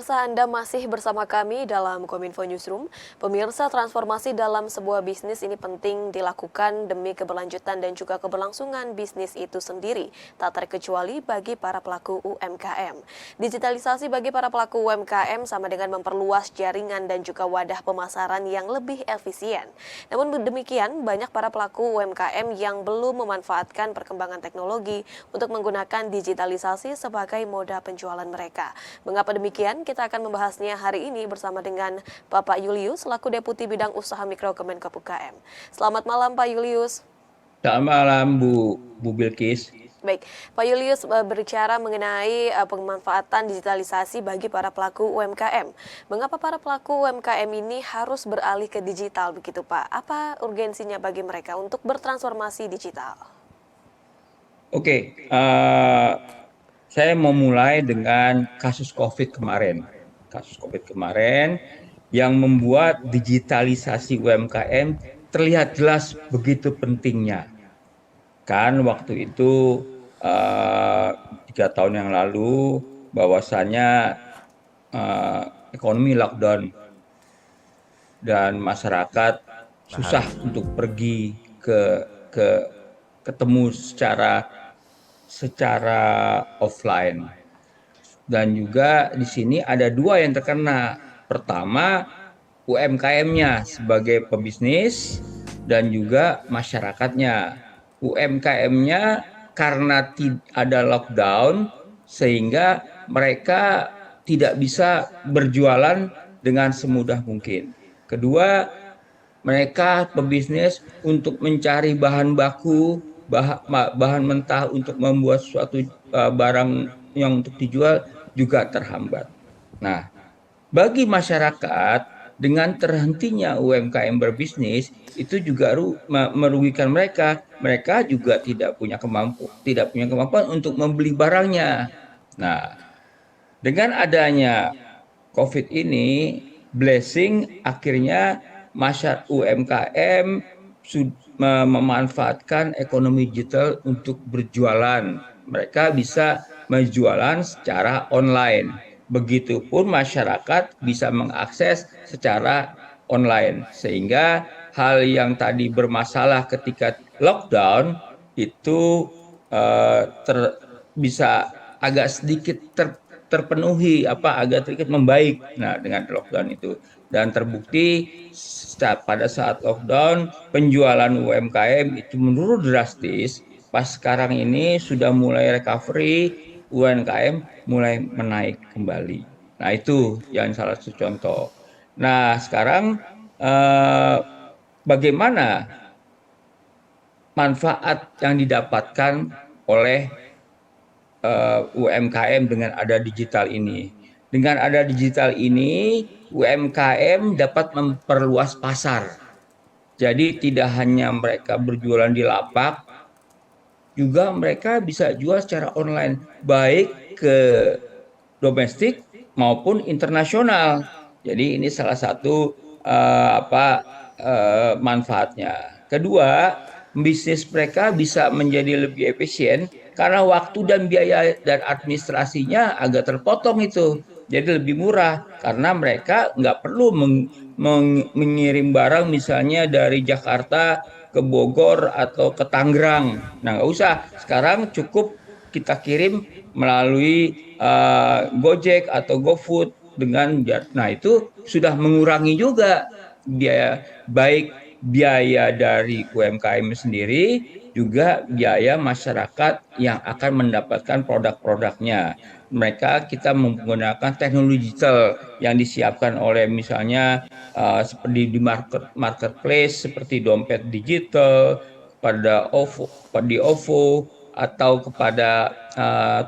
Pemirsa, Anda masih bersama kami dalam Kominfo Newsroom. Pemirsa, transformasi dalam sebuah bisnis ini penting dilakukan demi keberlanjutan dan juga keberlangsungan bisnis itu sendiri, tak terkecuali bagi para pelaku UMKM. Digitalisasi bagi para pelaku UMKM sama dengan memperluas jaringan dan juga wadah pemasaran yang lebih efisien. Namun demikian, banyak para pelaku UMKM yang belum memanfaatkan perkembangan teknologi untuk menggunakan digitalisasi sebagai moda penjualan mereka. Mengapa demikian? Kita akan membahasnya hari ini bersama dengan Bapak Julius selaku Deputi Bidang Usaha Mikro Kemenkop UKM. Selamat malam Pak Julius. Selamat malam Bu Bilkis. Baik, Pak Julius berbicara mengenai pemanfaatan digitalisasi bagi para pelaku UMKM. Mengapa para pelaku UMKM ini harus beralih ke digital begitu Pak? Apa urgensinya bagi mereka untuk bertransformasi digital? Oke, saya mau mulai dengan kasus COVID kemarin. Kasus COVID kemarin yang membuat digitalisasi UMKM terlihat jelas begitu pentingnya. Kan waktu itu 3 tahun yang lalu bahwasannya ekonomi lockdown dan masyarakat susah untuk pergi ke ketemu secara offline. Dan juga di sini ada dua yang terkena. Pertama, UMKM-nya sebagai pebisnis dan juga masyarakatnya. UMKM-nya karena ada lockdown sehingga mereka tidak bisa berjualan dengan semudah mungkin. Kedua, mereka pebisnis untuk mencari bahan baku, bahan mentah untuk membuat suatu barang yang untuk dijual juga terhambat. Nah, bagi masyarakat dengan terhentinya UMKM berbisnis itu juga merugikan mereka. Mereka juga tidak punya kemampuan untuk membeli barangnya. Nah, dengan adanya COVID ini, blessing akhirnya masyarakat UMKM memanfaatkan ekonomi digital untuk berjualan. Mereka bisa menjualan secara online. Begitupun masyarakat bisa mengakses secara online. Sehingga hal yang tadi bermasalah ketika lockdown itu bisa agak sedikit terpenuhi, agak sedikit membaik. Nah, dengan lockdown itu. Dan terbukti pada saat lockdown penjualan UMKM itu menurun drastis. Pas sekarang ini sudah mulai recovery, UMKM mulai menaik kembali. Nah, itu yang salah satu contoh. Nah, sekarang bagaimana manfaat yang didapatkan oleh UMKM dengan ada digital ini? Dengan ada digital ini, UMKM dapat memperluas pasar. Jadi tidak hanya mereka berjualan di lapak, juga mereka bisa jual secara online, baik ke domestik maupun internasional. Jadi ini salah satu manfaatnya. Kedua, bisnis mereka bisa menjadi lebih efisien karena waktu dan biaya dan administrasinya agak terpotong itu. Jadi lebih murah karena mereka nggak perlu mengirim barang misalnya dari Jakarta ke Bogor atau ke Tangerang. Nah, nggak usah. Sekarang cukup kita kirim melalui Gojek atau GoFood nah itu sudah mengurangi juga biaya dari UMKM sendiri, juga biaya masyarakat yang akan mendapatkan produk-produknya. Kita menggunakan teknologi digital yang disiapkan oleh misalnya seperti di marketplace seperti dompet digital, di OVO atau kepada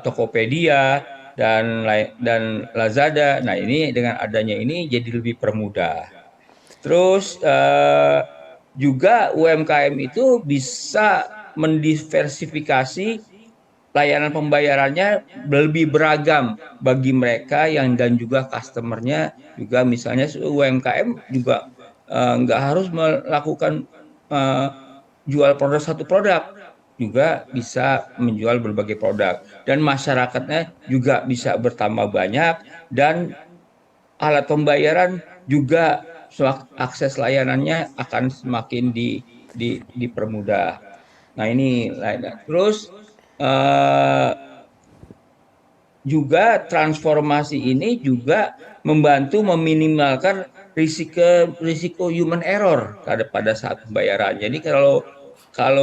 Tokopedia dan Lazada. Nah, ini dengan adanya ini jadi lebih permudah. Terus juga UMKM itu bisa mendiversifikasi layanan pembayarannya lebih beragam bagi mereka dan juga customernya. Juga misalnya UMKM juga nggak harus melakukan jual satu produk, juga bisa menjual berbagai produk dan masyarakatnya juga bisa bertambah banyak dan alat pembayaran juga akses layanannya akan semakin dipermudah. Nah ini terus eh, juga transformasi ini juga membantu meminimalkan risiko human error pada saat pembayaran. Jadi kalau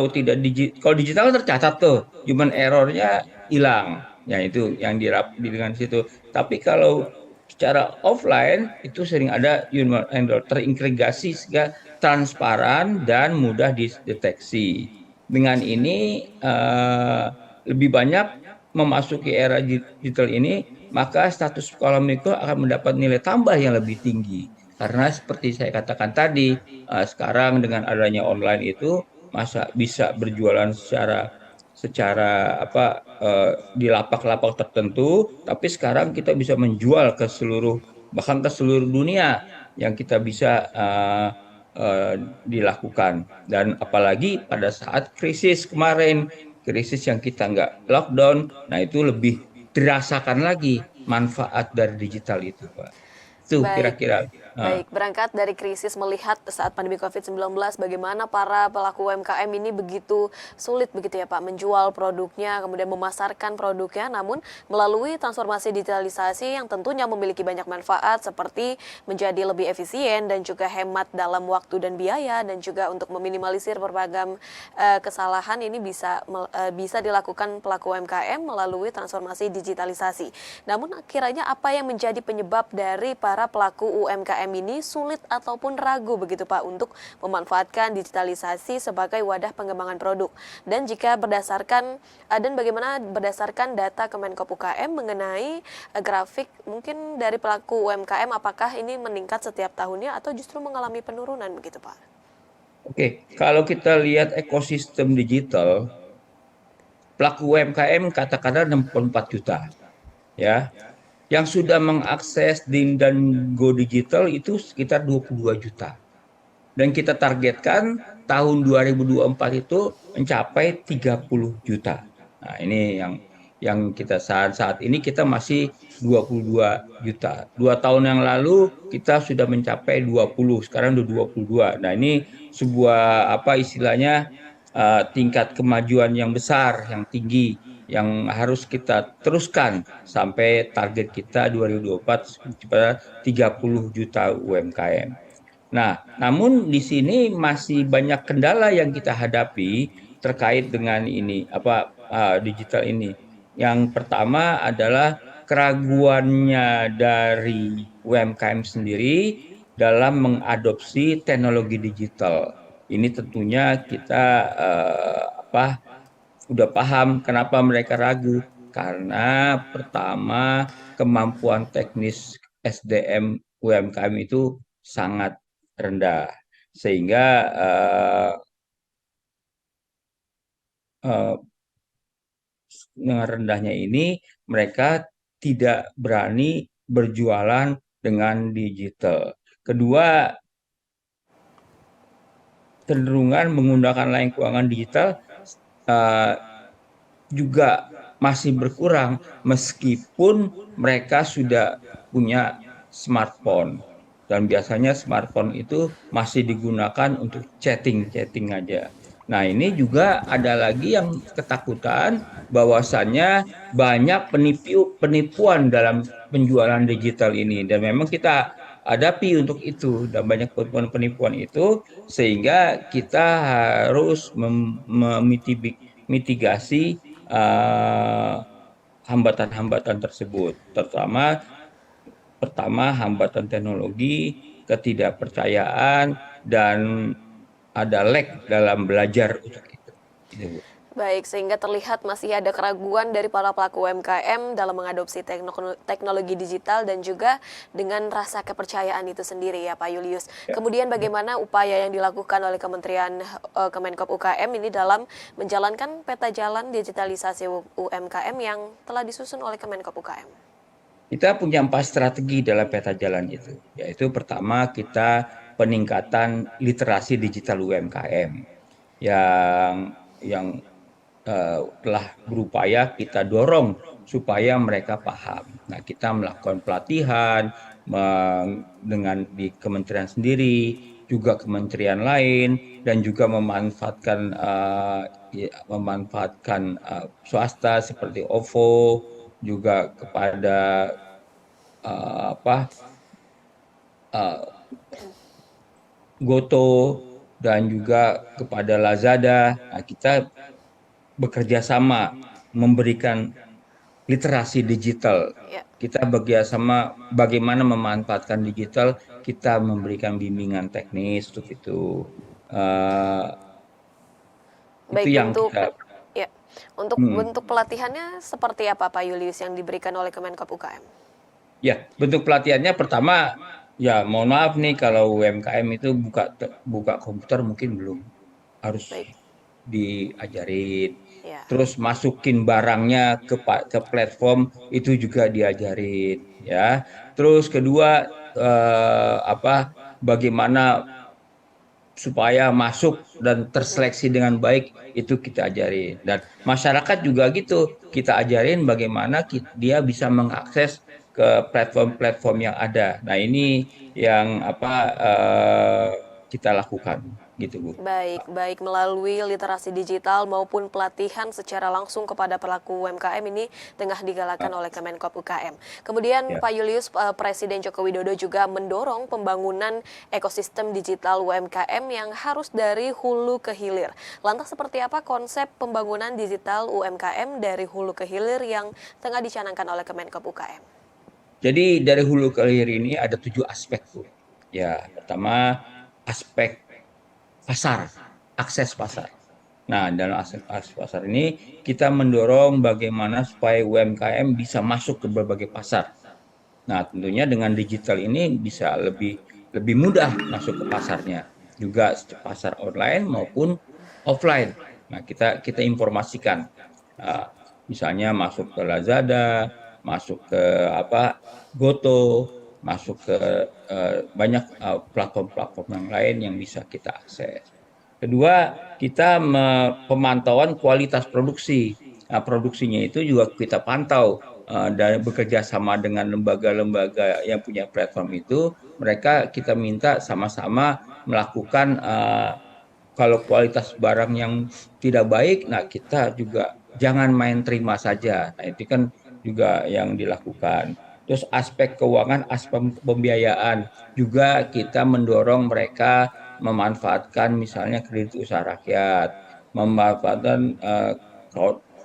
tidak kalau digital tercatat tuh human errornya hilang. Ya itu yang dengan situ. Tapi kalau secara offline itu sering ada human error terintegrasi sehingga transparan dan mudah dideteksi. Dengan ini lebih banyak memasuki era digital ini, maka status sekolah mikro akan mendapat nilai tambah yang lebih tinggi. Karena seperti saya katakan tadi, sekarang dengan adanya online itu masa bisa berjualan secara di lapak-lapak tertentu, tapi sekarang kita bisa menjual ke bahkan ke seluruh dunia yang kita bisa dilakukan. Dan apalagi pada saat krisis yang kita nggak lockdown, nah itu lebih dirasakan lagi manfaat dari digital itu, Pak. Itu Baik, kira-kira. baik. Berangkat dari krisis melihat saat pandemi COVID-19 bagaimana para pelaku UMKM ini begitu sulit begitu ya Pak menjual produknya, kemudian memasarkan produknya, namun melalui transformasi digitalisasi yang tentunya memiliki banyak manfaat seperti menjadi lebih efisien dan juga hemat dalam waktu dan biaya dan juga untuk meminimalisir berbagai kesalahan ini bisa dilakukan pelaku UMKM melalui transformasi digitalisasi. Namun kiranya apa yang menjadi penyebab dari para pelaku UMKM ini sulit ataupun ragu begitu Pak untuk memanfaatkan digitalisasi sebagai wadah pengembangan produk. Dan jika dan bagaimana berdasarkan data Kemenkop UKM mengenai grafik mungkin dari pelaku UMKM apakah ini meningkat setiap tahunnya atau justru mengalami penurunan begitu Pak? Oke, kalau kita lihat ekosistem digital, pelaku UMKM katakanlah 64 juta, ya. Yang sudah mengakses DIN dan Go Digital itu sekitar 22 juta. Dan kita targetkan tahun 2024 itu mencapai 30 juta. Nah, ini yang kita saat ini kita masih 22 juta. 2 tahun yang lalu kita sudah mencapai 20, sekarang udah 22. Nah, ini sebuah istilahnya tingkat kemajuan yang besar, yang tinggi, yang harus kita teruskan sampai target kita 2024 pada 30 juta UMKM. Nah, namun di sini masih banyak kendala yang kita hadapi terkait dengan digital ini. Yang pertama adalah keraguannya dari UMKM sendiri dalam mengadopsi teknologi digital. Ini tentunya kita udah paham kenapa mereka ragu. Karena pertama kemampuan teknis SDM UMKM itu sangat rendah. Sehingga dengan rendahnya ini mereka tidak berani berjualan dengan digital. Kedua, cenderungan menggunakan layanan keuangan digital juga masih berkurang meskipun mereka sudah punya smartphone. Dan biasanya smartphone itu masih digunakan untuk chatting aja. Nah, ini juga ada lagi yang ketakutan bahwasannya banyak penipuan dalam penjualan digital ini. Dan memang kita hadapi untuk itu. Dan banyak penipuan itu sehingga kita harus memitigasi hambatan-hambatan tersebut. Pertama hambatan teknologi, ketidakpercayaan, dan ada lag dalam belajar untuk itu. Gitu. Baik, sehingga terlihat masih ada keraguan dari para pelaku UMKM dalam mengadopsi teknologi digital dan juga dengan rasa kepercayaan itu sendiri ya Pak Julius. Ya. Kemudian bagaimana upaya yang dilakukan oleh Kementerian Kemenkop UKM ini dalam menjalankan peta jalan digitalisasi UMKM yang telah disusun oleh Kemenkop UKM? Kita punya 4 strategi dalam peta jalan itu, yaitu pertama kita peningkatan literasi digital UMKM yang telah berupaya kita dorong supaya mereka paham. Nah, kita melakukan pelatihan, dengan di kementerian sendiri, juga kementerian lain, dan juga memanfaatkan swasta seperti OVO, juga kepada apa Goto, dan juga kepada Lazada. Nah, kita bekerja sama memberikan literasi digital. Ya. Kita bekerja sama bagaimana memanfaatkan digital, kita memberikan bimbingan teknis untuk itu. Eh, itu Baik, yang bentuk kita. ya. Untuk Hmm. bentuk pelatihannya seperti apa Pak Julius yang diberikan oleh Kemenkop UKM? Ya, bentuk pelatihannya pertama, ya mohon maaf nih kalau UMKM itu buka komputer mungkin belum, harus Baik. diajarin. Ya. Terus masukin barangnya ke platform itu juga diajarin, ya. Terus kedua, bagaimana supaya masuk dan terseleksi dengan baik itu kita ajarin, dan masyarakat juga gitu kita ajarin bagaimana dia bisa mengakses ke platform-platform yang ada. Nah, ini yang kita lakukan gitu, Bu. Baik, baik melalui literasi digital maupun pelatihan secara langsung kepada pelaku UMKM ini tengah digalakan oleh Kemenkop UKM. Kemudian Ya. Pak Julius, Presiden Joko Widodo juga mendorong pembangunan ekosistem digital UMKM yang harus dari hulu ke hilir. Lantas seperti apa konsep pembangunan digital UMKM dari hulu ke hilir yang tengah dicanangkan oleh Kemenkop UKM? Jadi dari hulu ke hilir ini ada 7 aspek, Bu. Ya, pertama aspek pasar, akses pasar. Nah, dalam akses pasar ini kita mendorong bagaimana supaya UMKM bisa masuk ke berbagai pasar. Nah, tentunya dengan digital ini bisa lebih lebih mudah masuk ke pasarnya, juga pasar online maupun offline. Nah, kita informasikan, Nah, misalnya masuk ke Lazada, masuk ke Goto, masuk ke banyak platform-platform yang lain yang bisa kita akses. Kedua, kita pemantauan kualitas produksi. Nah, produksinya itu juga kita pantau, dan bekerja sama dengan lembaga-lembaga yang punya platform itu. Mereka kita minta sama-sama melakukan, kalau kualitas barang yang tidak baik, nah kita juga jangan main terima saja. Nah, itu kan juga yang dilakukan. Terus aspek keuangan, aspek pembiayaan juga kita mendorong mereka memanfaatkan misalnya kredit usaha rakyat, memanfaatkan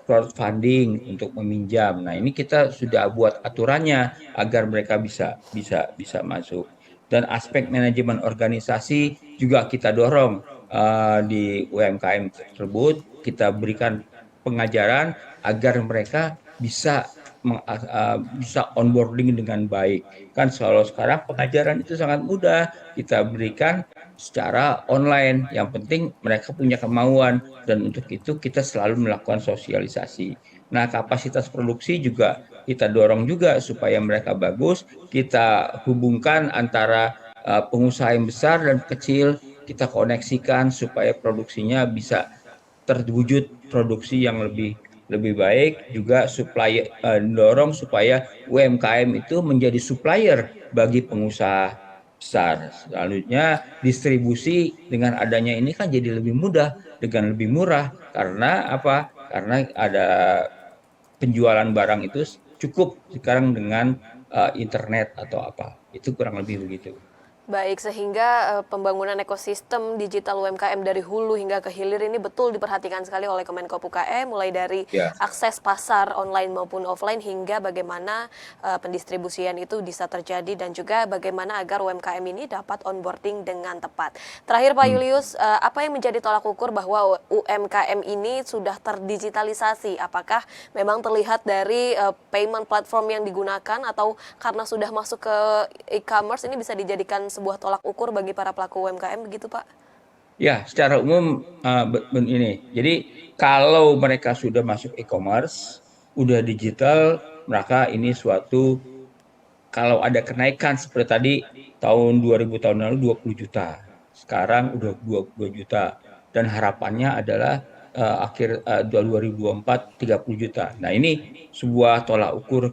crowdfunding untuk meminjam. Nah, ini kita sudah buat aturannya agar mereka bisa bisa bisa masuk. Dan aspek manajemen organisasi juga kita dorong, di UMKM tersebut kita berikan pengajaran agar mereka bisa onboarding dengan baik. Kan kalau sekarang pengajaran itu sangat mudah kita berikan secara online. Yang penting mereka punya kemauan, dan untuk itu kita selalu melakukan sosialisasi. Nah, kapasitas produksi juga kita dorong juga supaya mereka bagus. Kita hubungkan antara pengusaha yang besar dan kecil, kita koneksikan supaya produksinya bisa terwujud produksi yang lebih lebih baik. Juga supplier, dorong supaya UMKM itu menjadi supplier bagi pengusaha besar. Selanjutnya distribusi dengan adanya ini kan jadi lebih mudah dengan lebih murah, karena apa? Karena ada penjualan barang itu cukup sekarang dengan internet atau apa. Itu kurang lebih begitu. Baik, sehingga pembangunan ekosistem digital UMKM dari hulu hingga ke hilir ini betul diperhatikan sekali oleh Kemenkop UKM, mulai dari Ya. akses pasar online maupun offline hingga bagaimana pendistribusian itu bisa terjadi dan juga bagaimana agar UMKM ini dapat onboarding dengan tepat. Terakhir Pak Julius, apa yang menjadi tolak ukur bahwa UMKM ini sudah terdigitalisasi? Apakah memang terlihat dari payment platform yang digunakan atau karena sudah masuk ke e-commerce ini bisa dijadikan sebuah tolak ukur bagi para pelaku UMKM begitu Pak? Ya, secara umum, ini. Jadi kalau mereka sudah masuk e-commerce, udah digital, maka ini suatu, kalau ada kenaikan seperti tadi tahun 2000, tahun lalu 20 juta. Sekarang udah 22 juta, dan harapannya adalah akhir 2024 30 juta. Nah, ini sebuah tolak ukur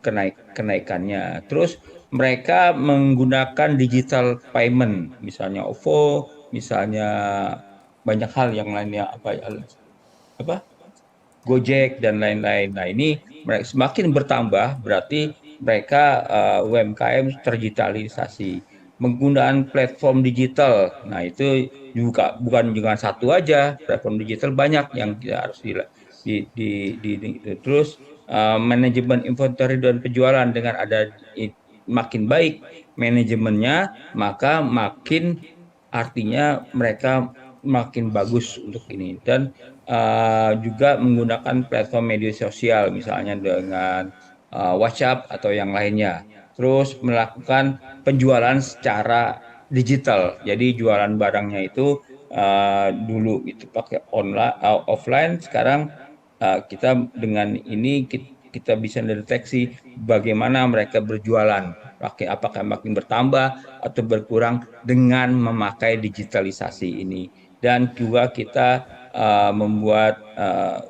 kenaikannya. Terus mereka menggunakan digital payment, misalnya OVO, misalnya banyak hal yang lainnya apa Gojek dan lain-lain. Nah, ini mereka semakin bertambah, berarti mereka UMKM terdigitalisasi menggunakan platform digital. Nah, itu juga bukan dengan satu aja, platform digital banyak yang kita harus terus manajemen inventory dan penjualan dengan ada makin baik manajemennya, maka makin artinya mereka makin bagus untuk ini dan juga menggunakan platform media sosial misalnya dengan WhatsApp atau yang lainnya. Terus melakukan penjualan secara digital. Jadi jualan barangnya itu dulu itu pakai online, offline. Sekarang kita dengan ini kita bisa mendeteksi bagaimana mereka berjualan. Apakah makin bertambah atau berkurang dengan memakai digitalisasi ini. Dan juga kita membuat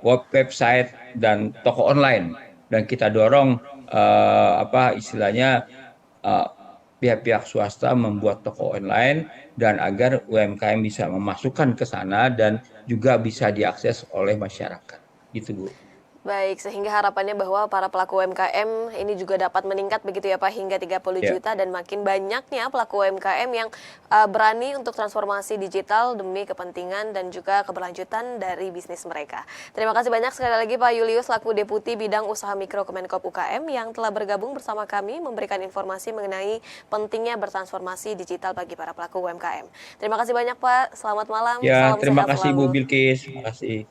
website dan toko online dan kita dorong istilahnya uh, pihak-pihak swasta membuat toko online dan agar UMKM bisa memasukkan ke sana dan juga bisa diakses oleh masyarakat. Gitu, Bu. Baik, sehingga harapannya bahwa para pelaku UMKM ini juga dapat meningkat begitu ya Pak, hingga 30 Ya. juta dan makin banyaknya pelaku UMKM yang berani untuk transformasi digital demi kepentingan dan juga keberlanjutan dari bisnis mereka. Terima kasih banyak sekali lagi Pak Julius selaku Deputi Bidang Usaha Mikro Kemenkop UKM yang telah bergabung bersama kami memberikan informasi mengenai pentingnya bertransformasi digital bagi para pelaku UMKM. Terima kasih banyak Pak, selamat malam, Ya, salam terima sehat kasih Bu selalu. Bilkis. Terima kasih.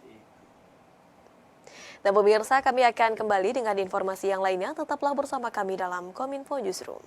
Dan pemirsa, kami akan kembali dengan informasi yang lainnya. Tetaplah bersama kami dalam Kominfo Newsroom.